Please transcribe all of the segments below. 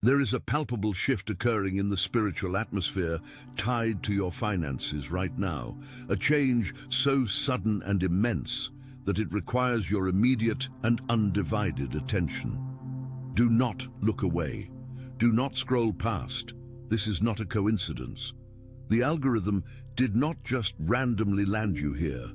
There is a palpable shift occurring in the spiritual atmosphere tied to your finances right now, a change so sudden and immense that it requires your immediate and undivided attention. Do not look away. Do not scroll past. This is not a coincidence. The algorithm did not just randomly land you here.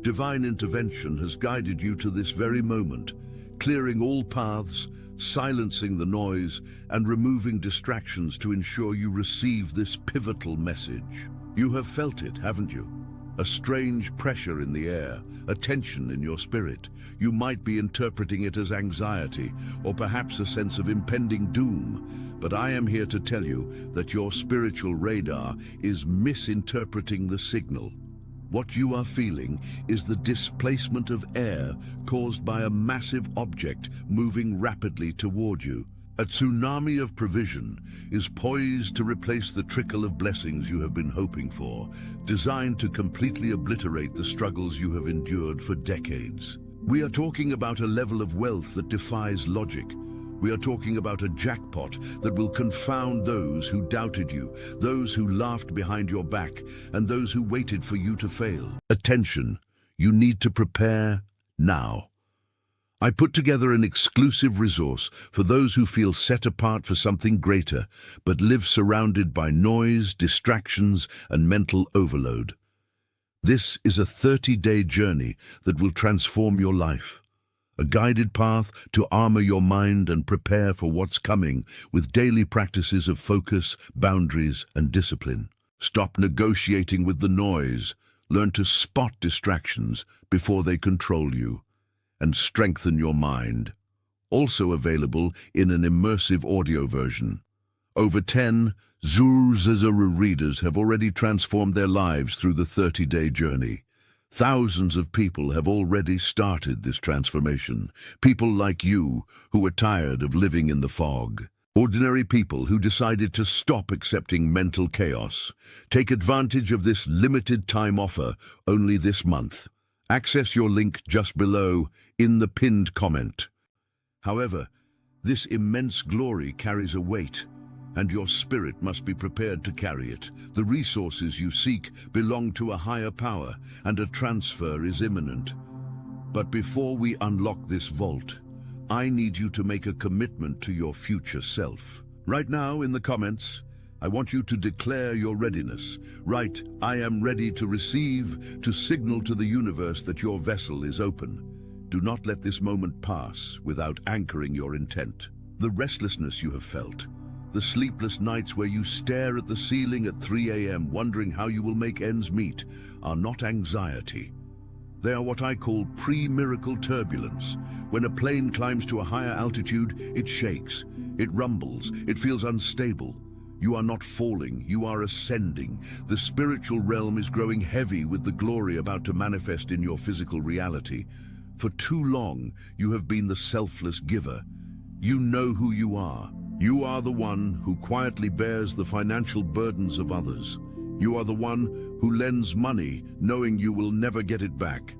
Divine intervention has guided you to this very moment, clearing all paths, silencing the noise, and removing distractions to ensure you receive this pivotal message. You have felt it, haven't you? A strange pressure in the air, a tension in your spirit. You might be interpreting it as anxiety, or perhaps a sense of impending doom. But I am here to tell you that your spiritual radar is misinterpreting the signal. What you are feeling is the displacement of air caused by a massive object moving rapidly toward you. A tsunami of provision is poised to replace the trickle of blessings you have been hoping for, designed to completely obliterate the struggles you have endured for decades. We are talking about a level of wealth that defies logic. We are talking about a jackpot that will confound those who doubted you, those who laughed behind your back, and those who waited for you to fail. Attention, you need to prepare now. I put together an exclusive resource for those who feel set apart for something greater, but live surrounded by noise, distractions, and mental overload. This is a 30-day journey that will transform your life. A guided path to armor your mind and prepare for what's coming with daily practices of focus, boundaries, and discipline. Stop negotiating with the noise. Learn to spot distractions before they control you, and strengthen your mind. Also available in an immersive audio version. Over 10 Zuru readers have already transformed their lives through the 30-day journey. Thousands of people have already started this transformation. People like you who are tired of living in the fog. Ordinary people who decided to stop accepting mental chaos. Take advantage of this limited time offer only this month. Access your link just below in the pinned comment. However, this immense glory carries a weight, and your spirit must be prepared to carry it. The resources you seek belong to a higher power, and a transfer is imminent. But before we unlock this vault, I need you to make a commitment to your future self. Right now, in the comments, I want you to declare your readiness. Write, "I am ready to receive," to signal to the universe that your vessel is open. Do not let this moment pass without anchoring your intent. The restlessness you have felt, the sleepless nights where you stare at the ceiling at 3 a.m. wondering how you will make ends meet, are not anxiety. They are what I call pre-miracle turbulence. When a plane climbs to a higher altitude, it shakes, it rumbles, it feels unstable. You are not falling, you are ascending. The spiritual realm is growing heavy with the glory about to manifest in your physical reality. For too long, you have been the selfless giver. You know who you are. You are the one who quietly bears the financial burdens of others. You are the one who lends money knowing you will never get it back.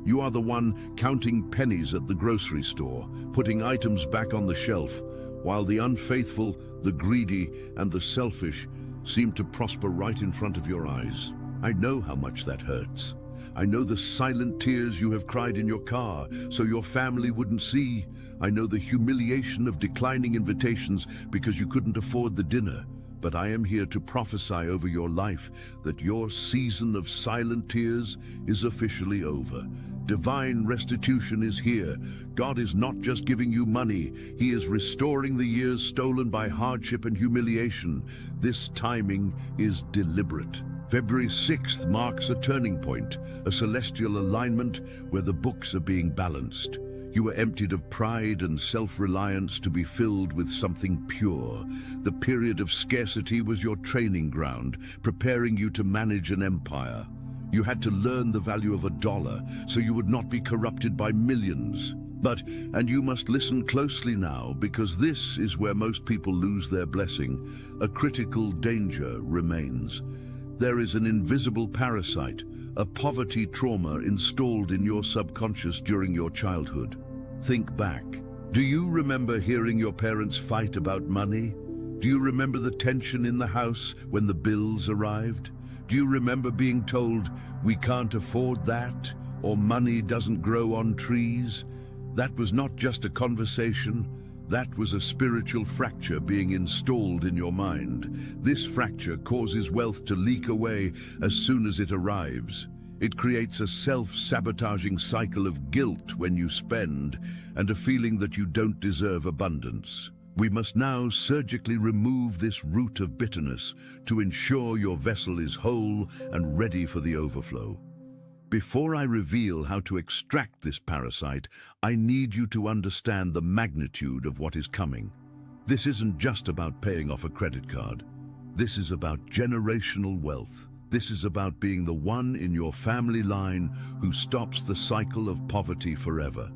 You are the one counting pennies at the grocery store, putting items back on the shelf, while the unfaithful, the greedy, and the selfish seem to prosper right in front of your eyes. I know how much that hurts. I know the silent tears you have cried in your car so your family wouldn't see. I know the humiliation of declining invitations because you couldn't afford the dinner. But I am here to prophesy over your life that your season of silent tears is officially over. Divine restitution is here. God is not just giving you money, He is restoring the years stolen by hardship and humiliation. This timing is deliberate. February 6th marks a turning point, a celestial alignment where the books are being balanced. You were emptied of pride and self-reliance to be filled with something pure. The period of scarcity was your training ground, preparing you to manage an empire. You had to learn the value of $1 so you would not be corrupted by millions. And you must listen closely now, because this is where most people lose their blessing. A critical danger remains. There is an invisible parasite, a poverty trauma installed in your subconscious during your childhood. Think back. Do you remember hearing your parents fight about money? Do you remember the tension in the house when the bills arrived? Do you remember being told, "We can't afford that," or "money doesn't grow on trees"? That was not just a conversation. That was a spiritual fracture being installed in your mind. This fracture causes wealth to leak away as soon as it arrives. It creates a self-sabotaging cycle of guilt when you spend and a feeling that you don't deserve abundance. We must now surgically remove this root of bitterness to ensure your vessel is whole and ready for the overflow. Before I reveal how to extract this parasite, I need you to understand the magnitude of what is coming. This isn't just about paying off a credit card. This is about generational wealth. This is about being the one in your family line who stops the cycle of poverty forever.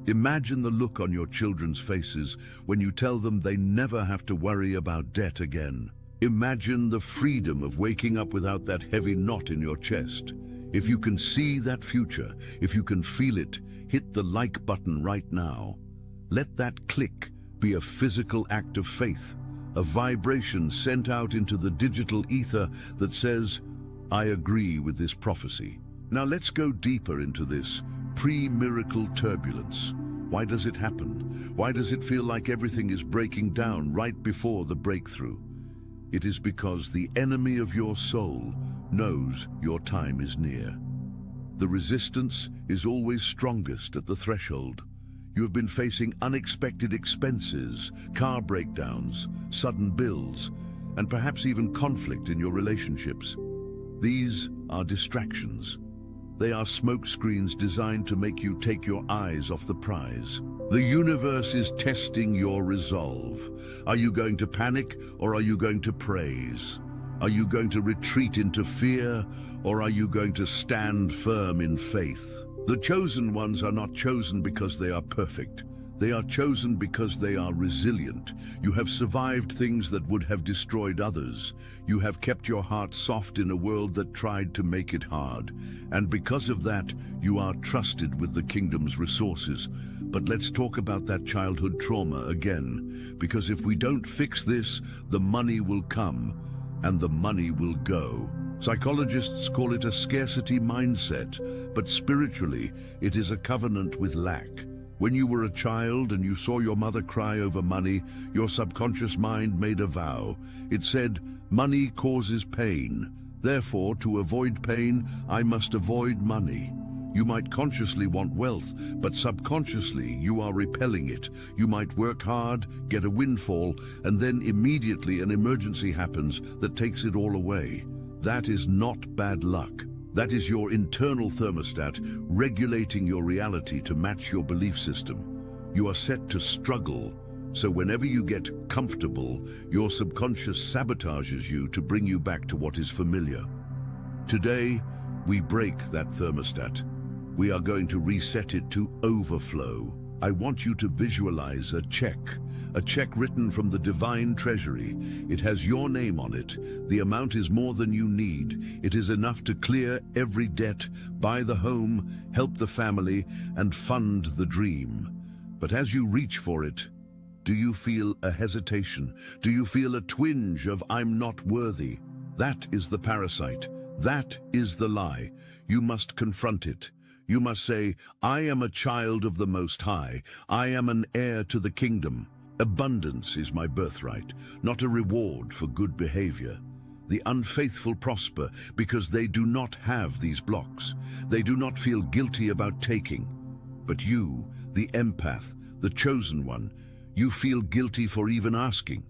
Imagine the look on your children's faces when you tell them they never have to worry about debt again. Imagine the freedom of waking up without that heavy knot in your chest. If you can see that future, if you can feel it, hit the like button right now. Let that click be a physical act of faith, a vibration sent out into the digital ether that says, "I agree with this prophecy." Now let's go deeper into this pre-miracle turbulence. Why does it happen? Why does it feel like everything is breaking down right before the breakthrough? It is because the enemy of your soul knows your time is near. The resistance is always strongest at the threshold. You have been facing unexpected expenses, car breakdowns, sudden bills, and perhaps even conflict in your relationships. These are distractions. They are smokescreens designed to make you take your eyes off the prize. The universe is testing your resolve. Are you going to panic, or are you going to praise? Are you going to retreat into fear, or are you going to stand firm in faith? The chosen ones are not chosen because they are perfect. They are chosen because they are resilient. You have survived things that would have destroyed others. You have kept your heart soft in a world that tried to make it hard. And because of that, you are trusted with the kingdom's resources. But let's talk about that childhood trauma again, because if we don't fix this, the money will come and the money will go. Psychologists call it a scarcity mindset, but spiritually, it is a covenant with lack. When you were a child and you saw your mother cry over money, your subconscious mind made a vow. It said, "Money causes pain. Therefore, to avoid pain, I must avoid money." You might consciously want wealth, but subconsciously you are repelling it. You might work hard, get a windfall, and then immediately an emergency happens that takes it all away. That is not bad luck. That is your internal thermostat regulating your reality to match your belief system. You are set to struggle, so whenever you get comfortable, your subconscious sabotages you to bring you back to what is familiar. Today, we break that thermostat. We are going to reset it to overflow. I want you to visualize a check written from the divine treasury. It has your name on it. The amount is more than you need. It is enough to clear every debt, buy the home, help the family, and fund the dream. But as you reach for it, do you feel a hesitation? Do you feel a twinge of "I'm not worthy"? That is the parasite. That is the lie. You must confront it. You must say, "I am a child of the Most High. I am an heir to the kingdom. Abundance is my birthright, not a reward for good behavior." The unfaithful prosper because they do not have these blocks. They do not feel guilty about taking. But you, the empath, the chosen one, you feel guilty for even asking.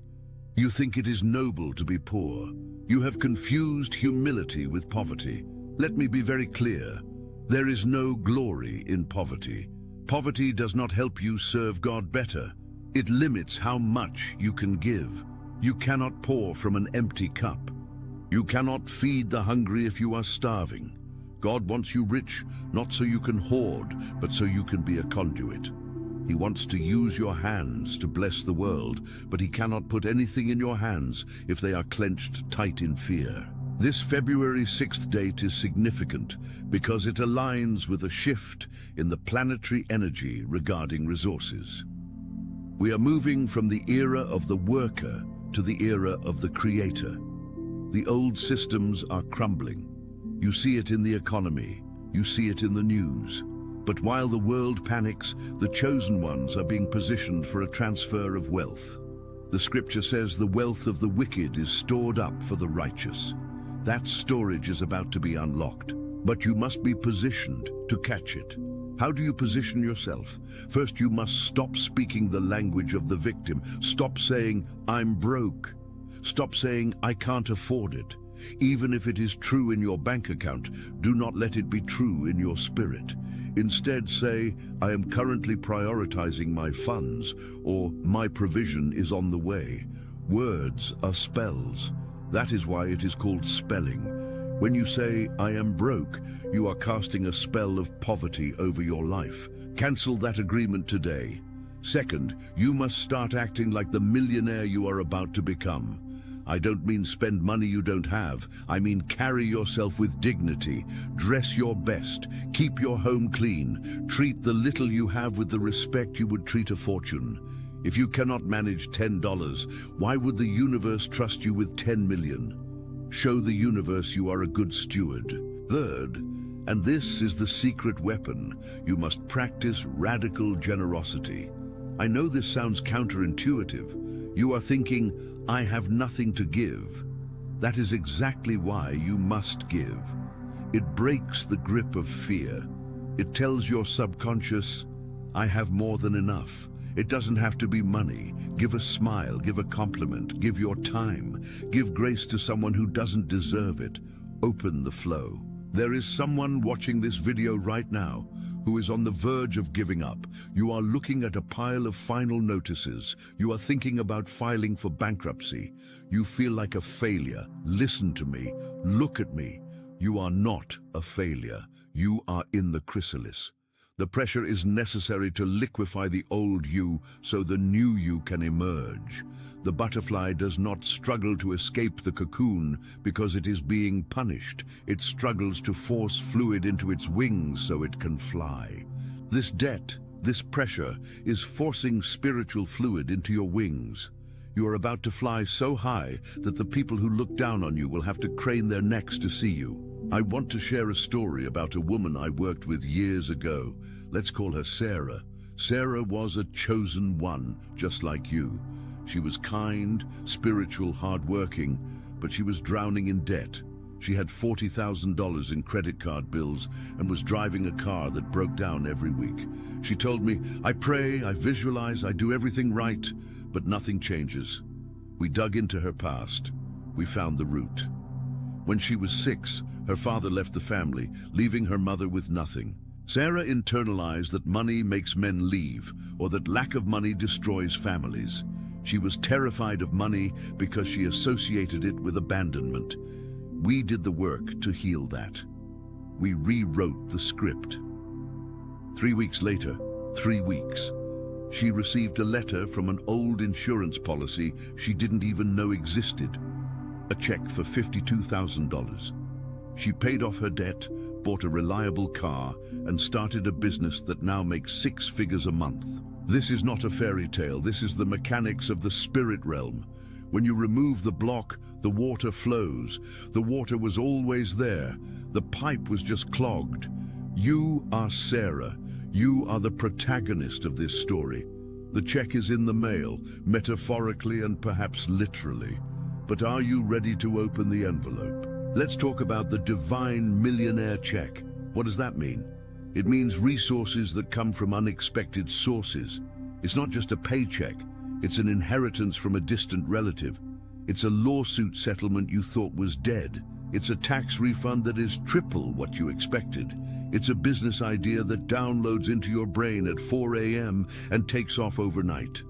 You think it is noble to be poor. You have confused humility with poverty. Let me be very clear. There is no glory in poverty. Poverty does not help you serve God better. It limits how much you can give. You cannot pour from an empty cup. You cannot feed the hungry if you are starving. God wants you rich, not so you can hoard, but so you can be a conduit. He wants to use your hands to bless the world, but he cannot put anything in your hands if they are clenched tight in fear. This February 6th date is significant because it aligns with a shift in the planetary energy regarding resources. We are moving from the era of the worker to the era of the creator. The old systems are crumbling. You see it in the economy. You see it in the news. But while the world panics, the chosen ones are being positioned for a transfer of wealth. The scripture says the wealth of the wicked is stored up for the righteous. That storage is about to be unlocked, but you must be positioned to catch it. How do you position yourself? First, you must stop speaking the language of the victim. Stop saying, "I'm broke." Stop saying, "I can't afford it." Even if it is true in your bank account, do not let it be true in your spirit. Instead say, "I am currently prioritizing my funds," or "My provision is on the way." Words are spells. That is why it is called spelling. When you say, "I am broke," you are casting a spell of poverty over your life. Cancel that agreement today. Second, you must start acting like the millionaire you are about to become. I don't mean spend money you don't have. I mean carry yourself with dignity, dress your best, keep your home clean, treat the little you have with the respect you would treat a fortune. If you cannot manage $10, why would the universe trust you with 10 million? Show the universe you are a good steward. Third, and this is the secret weapon, you must practice radical generosity. I know this sounds counterintuitive. You are thinking, "I have nothing to give." That is exactly why you must give. It breaks the grip of fear. It tells your subconscious, "I have more than enough." It doesn't have to be money. Give a smile, give a compliment, give your time, give grace to someone who doesn't deserve it. Open the flow. There is someone watching this video right now who is on the verge of giving up. You are looking at a pile of final notices. You are thinking about filing for bankruptcy. You feel like a failure. Listen to me. Look at me. You are not a failure. You are in the chrysalis. The pressure is necessary to liquefy the old you so the new you can emerge. The butterfly does not struggle to escape the cocoon because it is being punished. It struggles to force fluid into its wings so it can fly. This debt, this pressure, is forcing spiritual fluid into your wings. You are about to fly so high that the people who look down on you will have to crane their necks to see you. I want to share a story about a woman I worked with years ago. Let's call her Sarah. Sarah was a chosen one, just like you. She was kind, spiritual, hardworking, but she was drowning in debt. She had $40,000 in credit card bills and was driving a car that broke down every week. She told me, "I pray, I visualize, I do everything right, but nothing changes." We dug into her past. We found the root. When she was 6, her father left the family, leaving her mother with nothing. Sarah internalized that money makes men leave, or that lack of money destroys families. She was terrified of money because she associated it with abandonment. We did the work to heal that. We rewrote the script. 3 weeks later, 3 weeks, she received a letter from an old insurance policy she didn't even know existed. A check for $52,000. She paid off her debt, bought a reliable car, and started a business that now makes 6 figures a month. This is not a fairy tale. This is the mechanics of the spirit realm. When you remove the block, the water flows. The water was always there. The pipe was just clogged. You are Sarah. You are the protagonist of this story. The check is in the mail, metaphorically and perhaps literally. But are you ready to open the envelope? Let's talk about the divine millionaire check. What does that mean? It means resources that come from unexpected sources. It's not just a paycheck. It's an inheritance from a distant relative. It's a lawsuit settlement you thought was dead. It's a tax refund that is triple what you expected. It's a business idea that downloads into your brain at 4 a.m. and takes off overnight.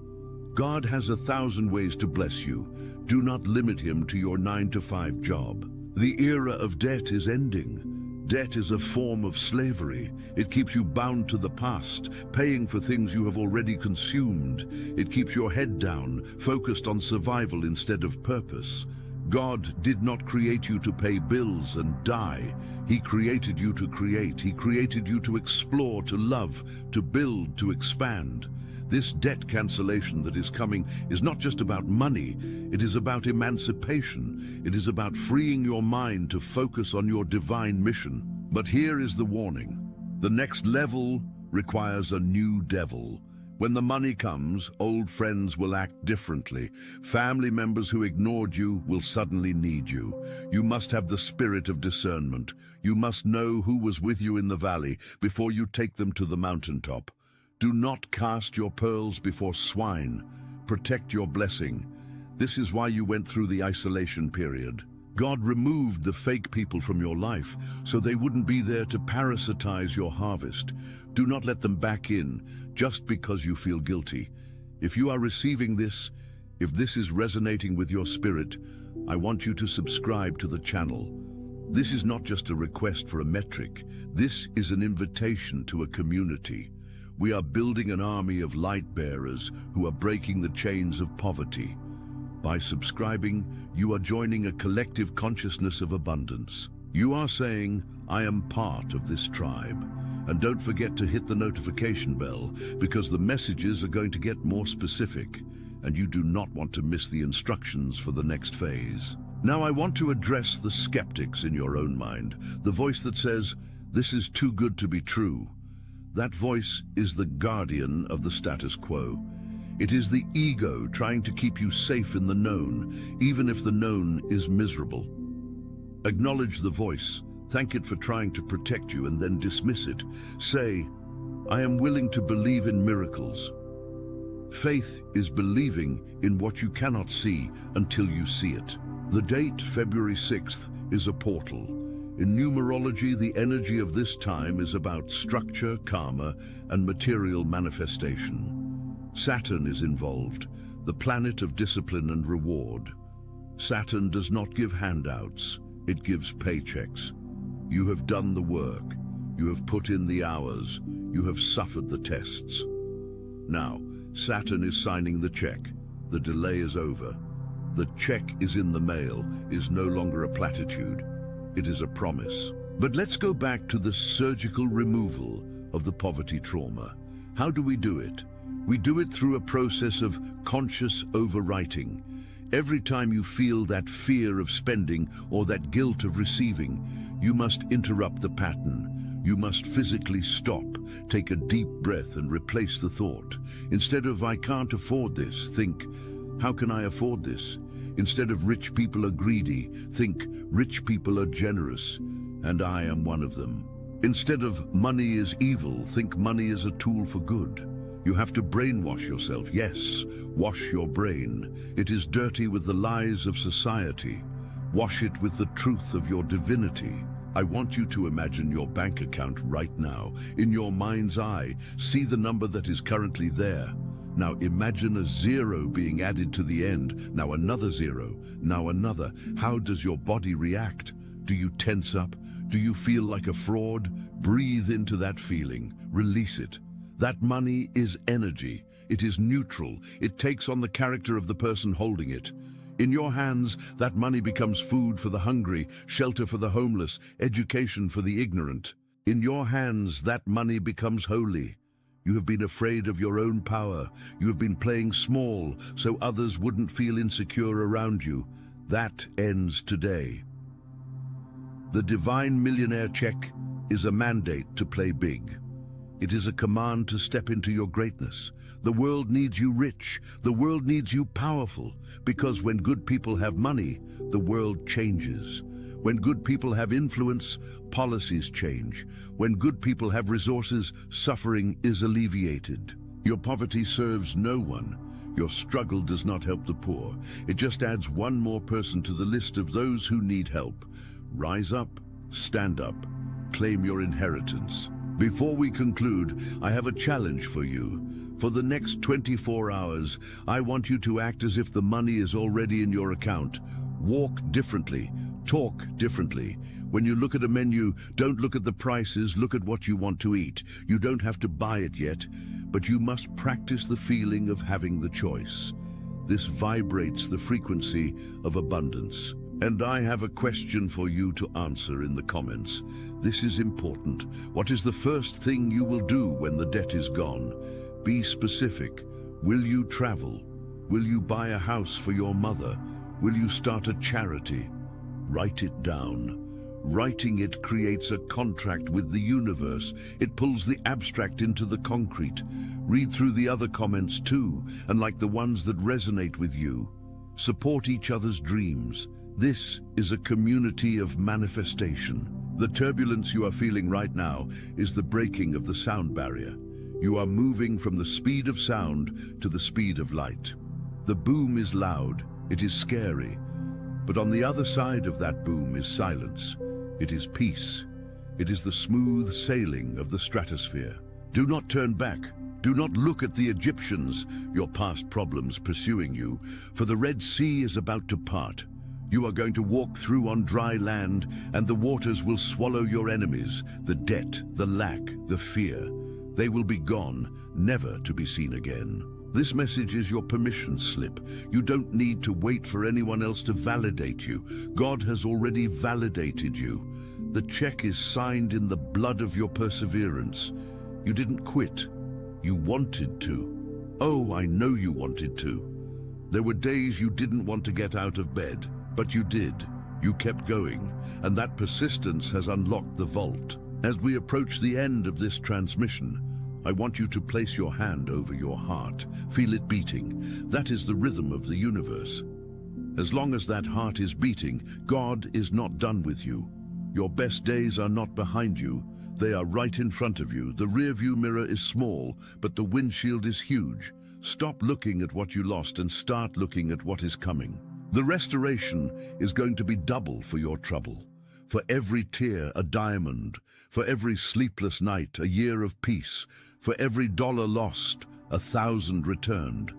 God has 1,000 ways to bless you. Do not limit him to your 9-to-5 job. The era of debt is ending. Debt is a form of slavery. It keeps you bound to the past, paying for things you have already consumed. It keeps your head down, focused on survival instead of purpose. God did not create you to pay bills and die. He created you to create. He created you to explore, to love, to build, to expand. This debt cancellation that is coming is not just about money, it is about emancipation. It is about freeing your mind to focus on your divine mission. But here is the warning. The next level requires a new devil. When the money comes, old friends will act differently. Family members who ignored you will suddenly need you. You must have the spirit of discernment. You must know who was with you in the valley before you take them to the mountaintop. Do not cast your pearls before swine. Protect your blessing. This is why you went through the isolation period. God removed the fake people from your life so they wouldn't be there to parasitize your harvest. Do not let them back in just because you feel guilty. If you are receiving this, if this is resonating with your spirit, I want you to subscribe to the channel. This is not just a request for a metric. This is an invitation to a community. We are building an army of light bearers who are breaking the chains of poverty. By subscribing, you are joining a collective consciousness of abundance. You are saying, I am part of this tribe. And don't forget to hit the notification bell, because the messages are going to get more specific, and you do not want to miss the instructions for the next phase. Now I want to address the skeptics in your own mind, the voice that says, this is too good to be true. That voice is the guardian of the status quo. It is the ego trying to keep you safe in the known, even if the known is miserable. Acknowledge the voice, thank it for trying to protect you, and then dismiss it. Say, I am willing to believe in miracles. Faith is believing in what you cannot see until you see it. The date, February 6th, is a portal. In numerology, the energy of this time is about structure, karma, and material manifestation. Saturn is involved, the planet of discipline and reward. Saturn does not give handouts, it gives paychecks. You have done the work, you have put in the hours, you have suffered the tests. Now, Saturn is signing the check. The delay is over. The check is in the mail, is no longer a platitude. It is a promise. But let's go back to the surgical removal of the poverty trauma. How do we do it? We do it through a process of conscious overwriting. Every time you feel that fear of spending or that guilt of receiving, you must interrupt the pattern. You must physically stop, take a deep breath and replace the thought. Instead of, I can't afford this, think, how can I afford this? Instead of rich people are greedy, think, rich people are generous, and I am one of them. Instead of money is evil, think money is a tool for good. You have to brainwash yourself. Yes, wash your brain. It is dirty with the lies of society. Wash it with the truth of your divinity. I want you to imagine your bank account right now. In your mind's eye, see the number that is currently there. Now imagine a zero being added to the end. Now another zero. Now another. How does your body react? Do you tense up? Do you feel like a fraud? Breathe into that feeling. Release it. That money is energy. It is neutral. It takes on the character of the person holding it. In your hands, that money becomes food for the hungry, shelter for the homeless, education for the ignorant. In your hands, that money becomes holy. You have been afraid of your own power. You have been playing small so others wouldn't feel insecure around you. That ends today. The divine millionaire check is a mandate to play big. It is a command to step into your greatness. The world needs you rich. The world needs you powerful. Because when good people have money, the world changes. When good people have influence, policies change. When good people have resources, suffering is alleviated. Your poverty serves no one. Your struggle does not help the poor. It just adds one more person to the list of those who need help. Rise up, stand up, claim your inheritance. Before we conclude, I have a challenge for you. For the next 24 hours, I want you to act as if the money is already in your account. Walk differently. Talk differently. When you look at a menu, don't look at the prices, look at what you want to eat. You don't have to buy it yet, but you must practice the feeling of having the choice. This vibrates the frequency of abundance. And I have a question for you to answer in the comments. This is important. What is the first thing you will do when the debt is gone? Be specific. Will you travel? Will you buy a house for your mother? Will you start a charity? Write it down. Writing it creates a contract with the universe. It pulls the abstract into the concrete. Read through the other comments too, and like the ones that resonate with you. Support each other's dreams. This is a community of manifestation. The turbulence you are feeling right now is the breaking of the sound barrier. You are moving from the speed of sound to the speed of light. The boom is loud, it is scary, but on the other side of that boom is silence. It is peace. It is the smooth sailing of the stratosphere. Do not turn back. Do not look at the Egyptians, your past problems pursuing you, for the Red Sea is about to part. You are going to walk through on dry land, and the waters will swallow your enemies, the debt, the lack, the fear. They will be gone, never to be seen again. This message is your permission slip. You don't need to wait for anyone else to validate you. God has already validated you. The check is signed in the blood of your perseverance. You didn't quit. You wanted to. Oh, I know you wanted to. There were days you didn't want to get out of bed, but you did. You kept going, and that persistence has unlocked the vault. As we approach the end of this transmission, I want you to place your hand over your heart. Feel it beating. That is the rhythm of the universe. As long as that heart is beating, God is not done with you. Your best days are not behind you. They are right in front of you. The rearview mirror is small, but the windshield is huge. Stop looking at what you lost and start looking at what is coming. The restoration is going to be double for your trouble. For every tear, a diamond. For every sleepless night, a year of peace. For every dollar lost, 1,000 returned.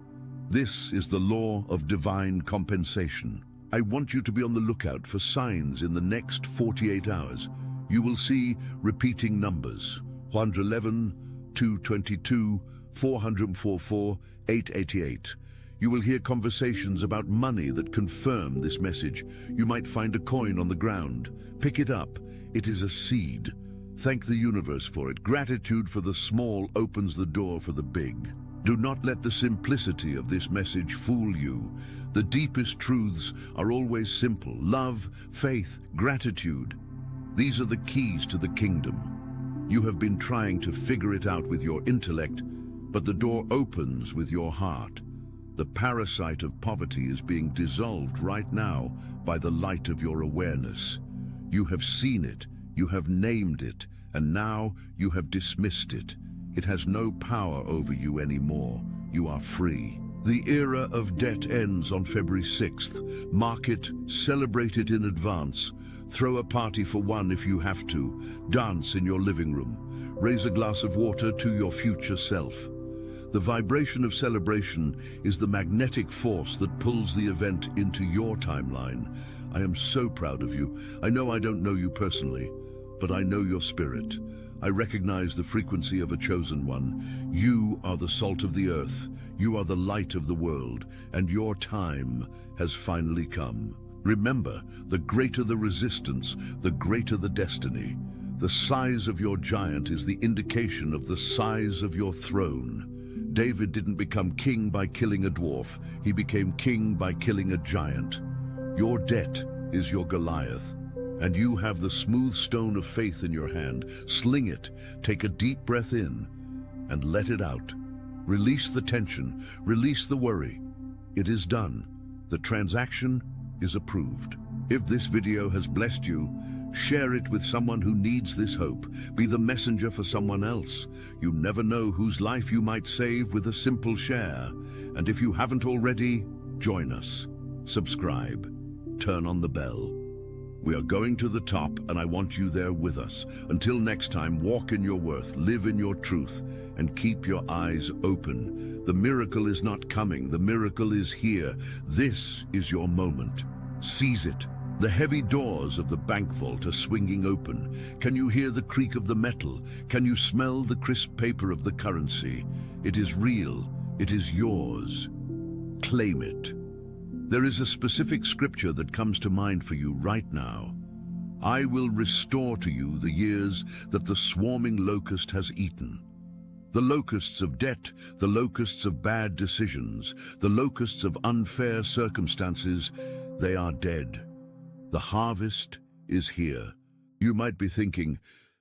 This is the law of divine compensation. I want you to be on the lookout for signs in the next 48 hours. You will see repeating numbers: 111, 222, 444, 888. You will hear conversations about money that confirm this message. You might find a coin on the ground. Pick it up. It is a seed. Thank the universe for it. Gratitude for the small opens the door for the big. Do not let the simplicity of this message fool you. The deepest truths are always simple: love, faith, gratitude. These are the keys to the kingdom. You have been trying to figure it out with your intellect, but the door opens with your heart. The parasite of poverty is being dissolved right now by the light of your awareness. You have seen it, you have named it, and now you have dismissed it. It has no power over you anymore. You are free. The era of debt ends on February 6th. Mark it, celebrate it in advance. Throw a party for one if you have to. Dance in your living room. Raise a glass of water to your future self. The vibration of celebration is the magnetic force that pulls the event into your timeline. I am so proud of you. I know I don't know you personally, but I know your spirit. I recognize the frequency of a chosen one. You are the salt of the earth. You are the light of the world, and your time has finally come. Remember, the greater the resistance, the greater the destiny. The size of your giant is the indication of the size of your throne. David didn't become king by killing a dwarf. He became king by killing a giant. Your debt is your Goliath, and you have the smooth stone of faith in your hand. Sling it, take a deep breath in, and let it out. Release the tension, release the worry. It is done. The transaction is approved. If this video has blessed you, share it with someone who needs this hope. Be the messenger for someone else. You never know whose life you might save with a simple share. And if you haven't already, join us. Subscribe. Turn on the bell. We are going to the top, and I want you there with us. Until next time, walk in your worth, live in your truth, and keep your eyes open. The miracle is not coming. The miracle is here. This is your moment. Seize it. The heavy doors of the bank vault are swinging open. Can you hear the creak of the metal? Can you smell the crisp paper of the currency? It is real. It is yours. Claim it. There is a specific scripture that comes to mind for you right now. I will restore to you the years that the swarming locust has eaten. The locusts of debt, the locusts of bad decisions, the locusts of unfair circumstances, they are dead. The harvest is here. You might be thinking,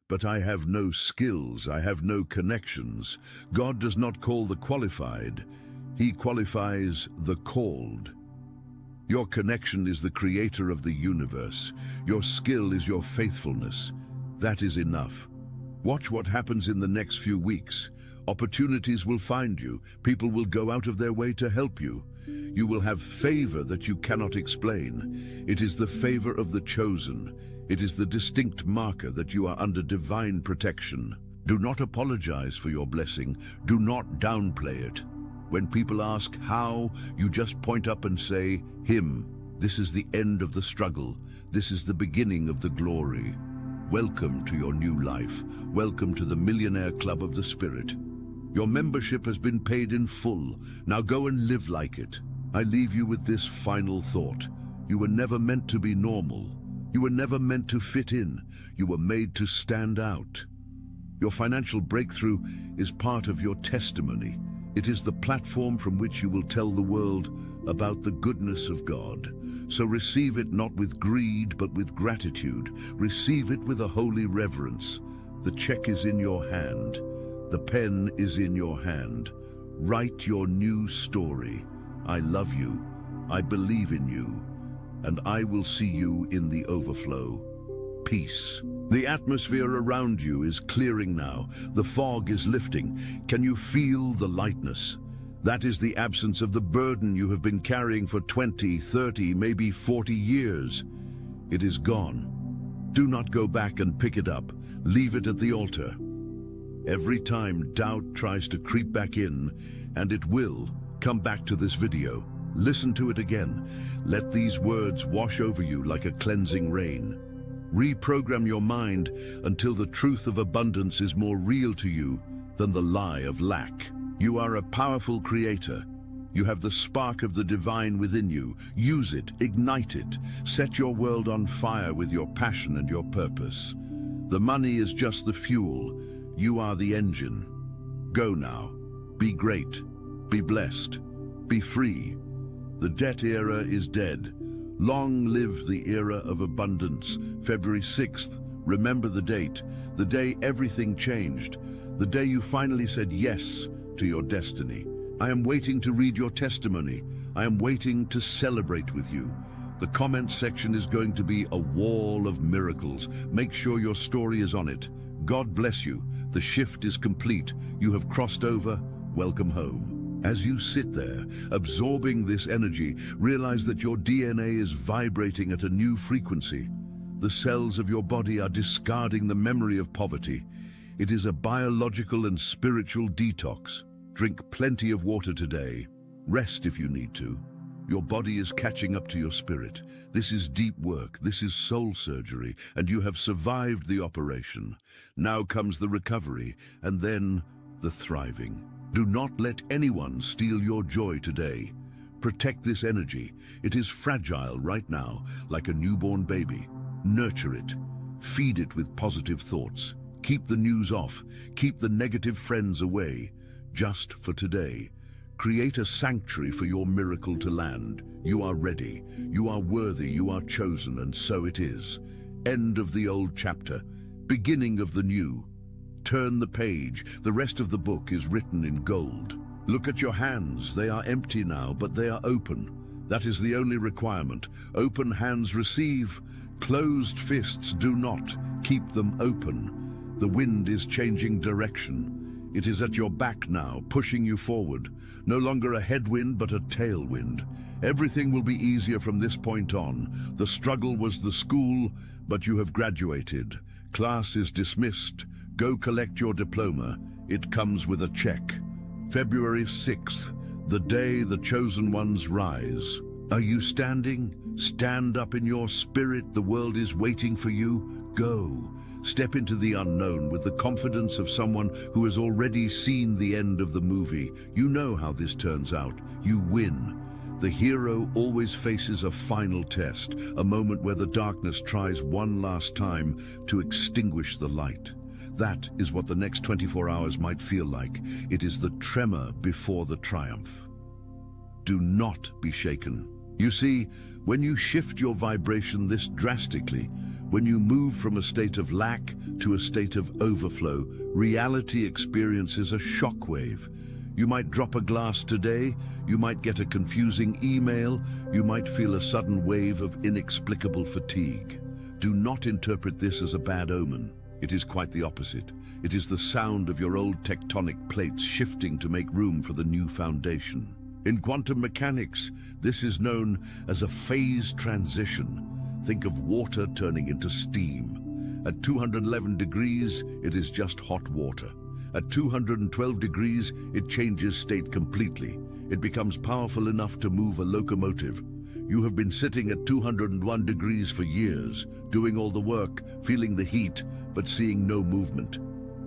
but I have no skills, I have no connections. God does not call the qualified, He qualifies the called. Your connection is the creator of the universe. Your skill is your faithfulness. That is enough. Watch what happens in the next few weeks. Opportunities will find you. People will go out of their way to help you. You will have favor that you cannot explain. It is the favor of the chosen. It is the distinct marker that you are under divine protection. Do not apologize for your blessing. Do not downplay it. When people ask how, you just point up and say, Him. This is the end of the struggle. This is the beginning of the glory. Welcome to your new life. Welcome to the Millionaire Club of the Spirit. Your membership has been paid in full. Now go and live like it. I leave you with this final thought. You were never meant to be normal. You were never meant to fit in. You were made to stand out. Your financial breakthrough is part of your testimony. It is the platform from which you will tell the world about the goodness of God. So receive it not with greed, but with gratitude. Receive it with a holy reverence. The check is in your hand. The pen is in your hand. Write your new story. I love you. I believe in you. And I will see you in the overflow. Peace. The atmosphere around you is clearing now. The fog is lifting. Can you feel the lightness? That is the absence of the burden you have been carrying for 20, 30, maybe 40 years. It is gone. Do not go back and pick it up. Leave it at the altar. Every time doubt tries to creep back in, and it will, come back to this video. Listen to it again. Let these words wash over you like a cleansing rain. Reprogram your mind until the truth of abundance is more real to you than the lie of lack. You are a powerful creator. You have the spark of the divine within you. Use it, ignite it. Set your world on fire with your passion and your purpose. The money is just the fuel. You are the engine. Go now. Be great. Be blessed. Be free. The debt era is dead. Long live the era of abundance. February 6th, remember the date, the day everything changed, the day you finally said yes to your destiny. I am waiting to read your testimony. I am waiting to celebrate with you. The comment section is going to be a wall of miracles. Make sure your story is on it. God bless you. The shift is complete. You have crossed over. Welcome home. As you sit there, absorbing this energy, realize that your DNA is vibrating at a new frequency. The cells of your body are discarding the memory of poverty. It is a biological and spiritual detox. Drink plenty of water today. Rest if you need to. Your body is catching up to your spirit. This is deep work. This is soul surgery, and you have survived the operation. Now comes the recovery, and then the thriving. Do not let anyone steal your joy today. Protect this energy. It is fragile right now, like a newborn baby. Nurture it. Feed it with positive thoughts. Keep the news off. Keep the negative friends away. Just for today. Create a sanctuary for your miracle to land. You are ready. You are worthy. You are chosen, and so it is. End of the old chapter. Beginning of the new. Turn the page. The rest of the book is written in gold. Look at your hands. They are empty now, but they are open. That is the only requirement. Open hands receive. Closed fists do not. Keep them open. The wind is changing direction. It is at your back now, pushing you forward. No longer a headwind, but a tailwind. Everything will be easier from this point on. The struggle was the school, but you have graduated. Class is dismissed. Go collect your diploma. It comes with a check. February 6th, the day the chosen ones rise. Are you standing? Stand up in your spirit. The world is waiting for you. Go. Step into the unknown with the confidence of someone who has already seen the end of the movie. You know how this turns out. You win. The hero always faces a final test, a moment where the darkness tries one last time to extinguish the light. That is what the next 24 hours might feel like. It is the tremor before the triumph. Do not be shaken. You see, when you shift your vibration this drastically, when you move from a state of lack to a state of overflow, reality experiences a shockwave. You might drop a glass today, you might get a confusing email, you might feel a sudden wave of inexplicable fatigue. Do not interpret this as a bad omen. It is quite the opposite. It is the sound of your old tectonic plates shifting to make room for the new foundation. In quantum mechanics, this is known as a phase transition. Think of water turning into steam. At 211 degrees, it is just hot water. At 212 degrees, it changes state completely. It becomes powerful enough to move a locomotive. You have been sitting at 201 degrees for years, doing all the work, feeling the heat, but seeing no movement.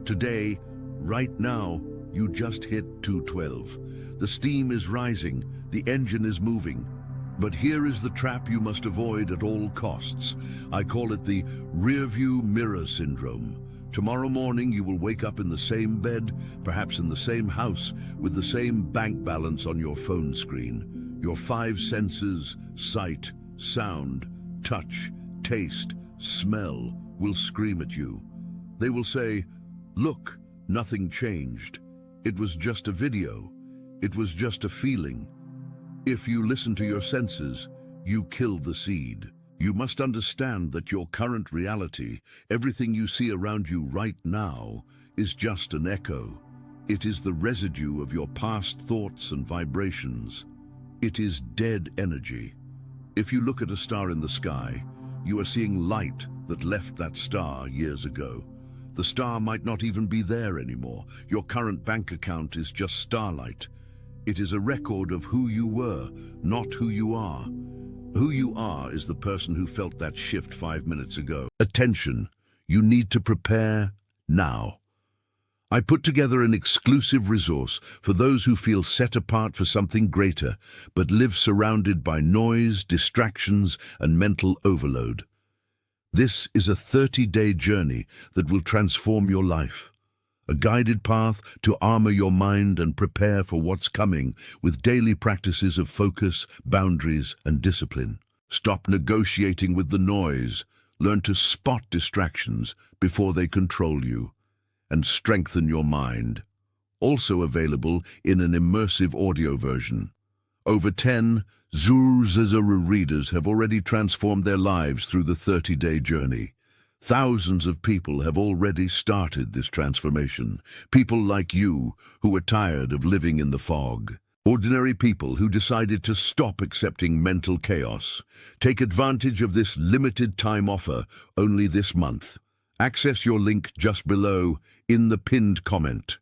Today, right now, you just hit 212. The steam is rising, the engine is moving. But here is the trap you must avoid at all costs. I call it the rearview mirror syndrome. Tomorrow morning you will wake up in the same bed, perhaps in the same house, with the same bank balance on your phone screen. Your 5 senses, sight, sound, touch, taste, smell, will scream at you. They will say, "Look, nothing changed. It was just a video. It was just a feeling." If you listen to your senses, you kill the seed. You must understand that your current reality, everything you see around you right now, is just an echo. It is the residue of your past thoughts and vibrations. It is dead energy. If you look at a star in the sky, you are seeing light that left that star years ago. The star might not even be there anymore. Your current bank account is just starlight. It is a record of who you were, not who you are. Who you are is the person who felt that shift 5 minutes ago. Attention, you need to prepare now. I put together an exclusive resource for those who feel set apart for something greater, but live surrounded by noise, distractions, and mental overload. This is a 30-day journey that will transform your life. A guided path to armor your mind and prepare for what's coming with daily practices of focus, boundaries, and discipline. Stop negotiating with the noise. Learn to spot distractions before they control you. And strengthen your mind. Also available in an immersive audio version. Over 10 Zuru readers have already transformed their lives through the 30-day journey. Thousands of people have already started this transformation. People like you who are tired of living in the fog. Ordinary people who decided to stop accepting mental chaos. Take advantage of this limited time offer only this month. Access your link just below in the pinned comment.